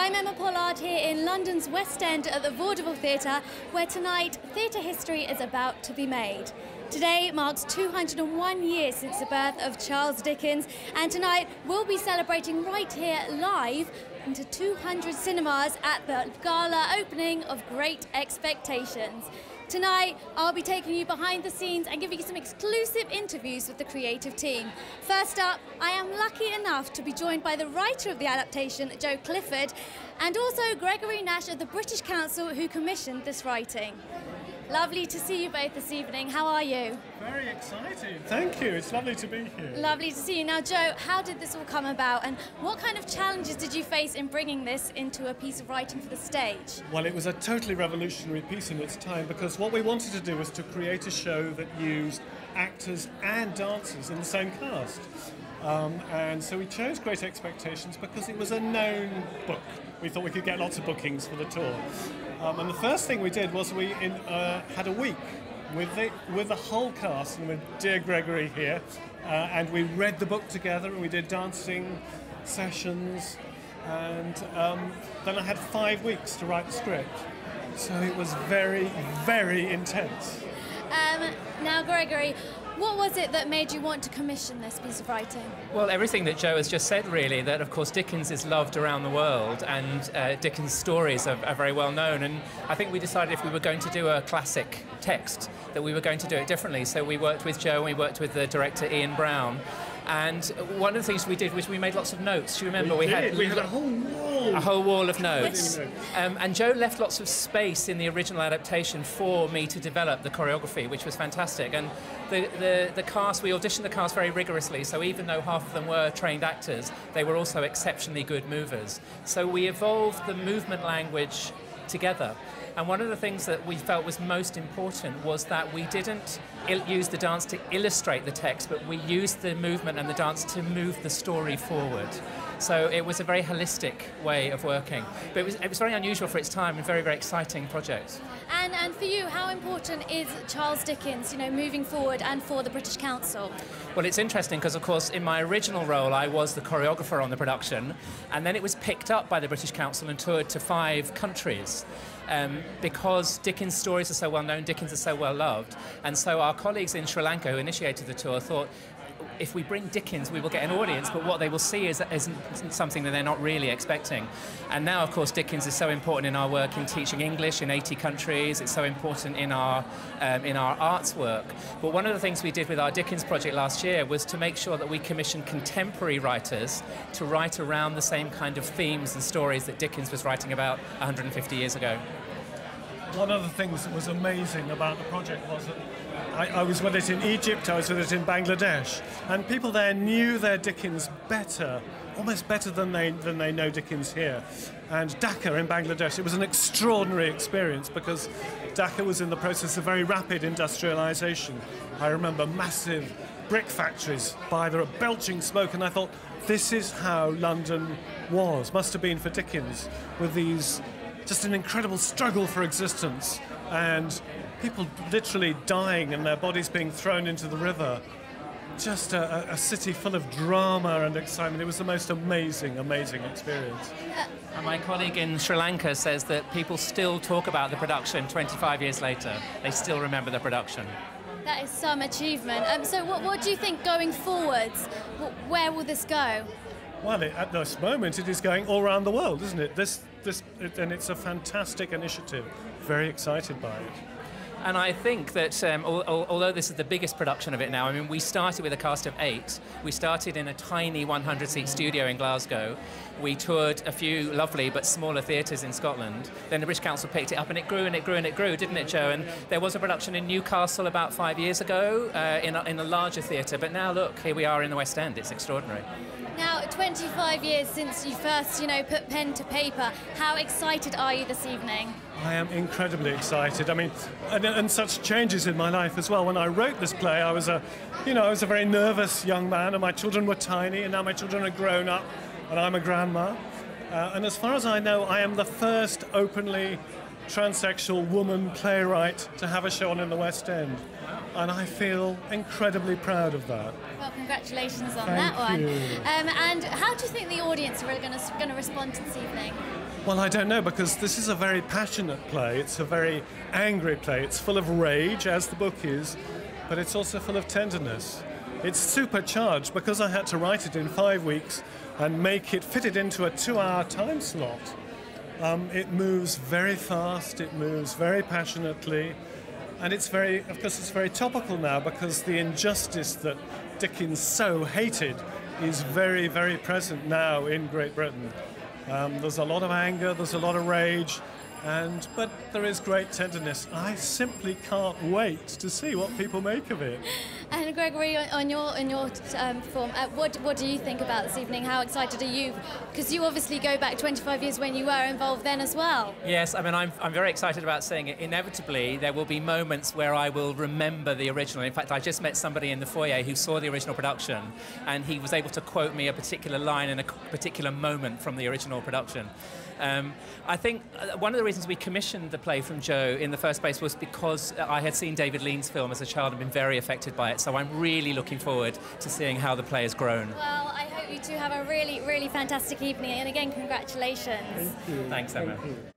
I'm Emma Pollard here in London's West End at the Vaudeville Theatre, where tonight theatre history is about to be made. Today marks 201 years since the birth of Charles Dickens, and tonight we'll be celebrating right here live into 200 cinemas at the gala opening of Great Expectations. Tonight, I'll be taking you behind the scenes and giving you some exclusive interviews with the creative team. First up, I am lucky enough to be joined by the writer of the adaptation, Joe Clifford, and also Gregory Nash of the British Council, who commissioned this writing. Lovely to see you both this evening. How are you? Very exciting. Thank you. It's lovely to be here. Lovely to see you. Now, Joe, how did this all come about, and what kind of challenges did you face in bringing this into a piece of writing for the stage? Well, it was a totally revolutionary piece in its time, because what we wanted to do was to create a show that used actors and dancers in the same cast. And so we chose Great Expectations because it was a known book. We thought we could get lots of bookings for the tour. And the first thing we did was we had a week with the whole cast and with dear Gregory here, and we read the book together and we did dancing sessions, and then I had 5 weeks to write the script. So it was very, very intense. Now, Gregory, what was it that made you want to commission this piece of writing? Well, everything that Joe has just said, really, that of course Dickens is loved around the world, and Dickens' stories are very well known, and I think we decided if we were going to do a classic text that we were going to do it differently. So we worked with Joe and we worked with the director Ian Brown, and one of the things we did was we made lots of notes. Do you remember? We had a whole wall. A whole wall of notes. And Joe left lots of space in the original adaptation for me to develop the choreography, which was fantastic. And the cast, we auditioned the cast very rigorously, so even though half of them were trained actors, they were also exceptionally good movers. So we evolved the movement language together. And one of the things that we felt was most important was that we didn't use the dance to illustrate the text, but we used the movement and the dance to move the story forward. So it was a very holistic way of working. But it was very unusual for its time and very, very exciting project. And for you, how important is Charles Dickens, you know, moving forward and for the British Council? Well, it's interesting because, of course, in my original role, I was the choreographer on the production, and then it was picked up by the British Council and toured to 5 countries. Because Dickens' stories are so well known, Dickens is so well loved, and so our colleagues in Sri Lanka who initiated the tour thought, if we bring Dickens, we will get an audience, but what they will see isn't something that they're not really expecting. And now, of course, Dickens is so important in our work in teaching English in 80 countries. It's so important in our arts work. But one of the things we did with our Dickens project last year was to make sure that we commissioned contemporary writers to write around the same kind of themes and stories that Dickens was writing about 150 years ago. One of the things that was amazing about the project was that I was with it in Egypt, I was with it in Bangladesh, and people there knew their Dickens better, almost better than they know Dickens here. And Dhaka in Bangladesh, it was an extraordinary experience because Dhaka was in the process of very rapid industrialisation. I remember massive brick factories by the belching smoke, and I thought, this is how London must have been for Dickens, with these, just an incredible struggle for existence, and people literally dying and their bodies being thrown into the river. Just a city full of drama and excitement. It was the most amazing, amazing experience. And my colleague in Sri Lanka says that people still talk about the production 25 years later. They still remember the production. That is some achievement. So what do you think going forwards? Where will this go? Well, at this moment, it is going all around the world, isn't it? And it's a fantastic initiative. Very excited by it. And I think that although this is the biggest production of it now, I mean, we started with a cast of 8. We started in a tiny 100-seat studio in Glasgow. We toured a few lovely but smaller theatres in Scotland. Then the British Council picked it up, and it grew and it grew and it grew, didn't it, Joe? And there was a production in Newcastle about 5 years ago in a larger theatre. But now, look, here we are in the West End. It's extraordinary. Now, 25 years since you first, put pen to paper, how excited are you this evening? I am incredibly excited. I mean, and such changes in my life as well. When I wrote this play, I was a very nervous young man, and my children were tiny, and now my children are grown up, and I'm a grandma. And as far as I know, I am the first openly transsexual woman playwright to have a show on in the West End. And I feel incredibly proud of that. Well, congratulations on Thank that one. you. And how do you think the audience are really going to respond to this evening? Well, I don't know, because this is a very passionate play. It's a very angry play. It's full of rage, as the book is, but it's also full of tenderness. It's supercharged because I had to write it in 5 weeks and fit it into a 2-hour time slot. It moves very fast, it moves very passionately, and of course it's very topical now, because the injustice that Dickens so hated is very, very present now in Great Britain. There's a lot of anger, there's a lot of rage, but there is great tenderness. I simply can't wait to see what people make of it. And Gregory, on your form, what do you think about this evening? How excited are you? Because you obviously go back 25 years when you were involved then as well. Yes, I mean, I'm very excited about seeing it. Inevitably, there will be moments where I will remember the original. In fact, I just met somebody in the foyer who saw the original production, and he was able to quote me a particular line in a particular moment from the original production. I think one of the reasons we commissioned the play from Joe in the first place was because I had seen David Lean's film as a child and been very affected by it, so I'm really looking forward to seeing how the play has grown. Well, I hope you two have a really, really fantastic evening, and again, congratulations. Thank you. Thanks, Emma. Thank you.